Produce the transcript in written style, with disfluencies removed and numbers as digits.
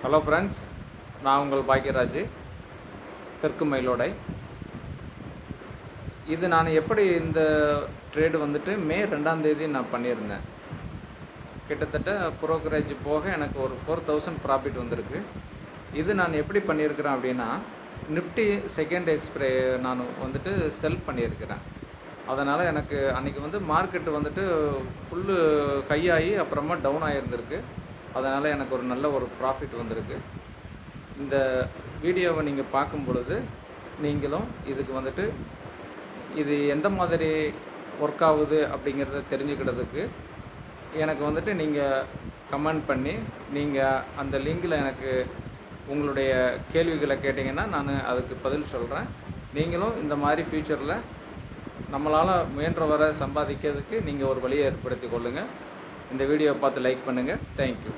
Hello friends, நான் உங்கள் பாக்கியராஜ், தெற்கு மயிலோடை. இது நான் எப்படி இந்த ட்ரேடு வந்துட்டு மே 2ஆம் தேதி நான் பண்ணியிருந்தேன். கிட்டத்தட்ட ப்ரோக்கரேஜ் போக எனக்கு ஒரு 4000 ப்ராஃபிட் வந்திருக்கு. இது நான் எப்படி பண்ணியிருக்கிறேன் அப்படின்னா, நிஃப்டி செகண்ட் எக்ஸ்பிரே நான் வந்துட்டு செல் பண்ணியிருக்கிறேன். அதனால் எனக்கு அன்றைக்கி வந்து மார்க்கெட்டு வந்துட்டு ஃபுல்லு ஹை ஆகி அப்புறமா டவுன் ஆகியிருந்திருக்கு. அதனால் எனக்கு ஒரு நல்ல ஒரு ப்ராஃபிட் வந்திருக்கு. இந்த வீடியோவை நீங்கள் பார்க்கும் பொழுது நீங்களும் இதுக்கு வந்துட்டு இது எந்த மாதிரி ஒர்க் ஆகுது அப்படிங்கிறத தெரிஞ்சுக்கிறதுக்கு எனக்கு வந்துட்டு நீங்கள் கமெண்ட் பண்ணி நீங்கள் அந்த லிங்கில் எனக்கு உங்களுடைய கேள்விகளை கேட்டிங்கன்னா நான் அதுக்கு பதில் சொல்கிறேன். நீங்களும் இந்த மாதிரி ஃப்யூச்சரில் நம்மளால் முயன்ற வரை சம்பாதிக்கிறதுக்கு நீங்கள் ஒரு வழியை ஏற்படுத்தி கொள்ளுங்கள். இந்த வீடியோவை பார்த்து லைக் பண்ணுங்கள். தேங்க்யூ.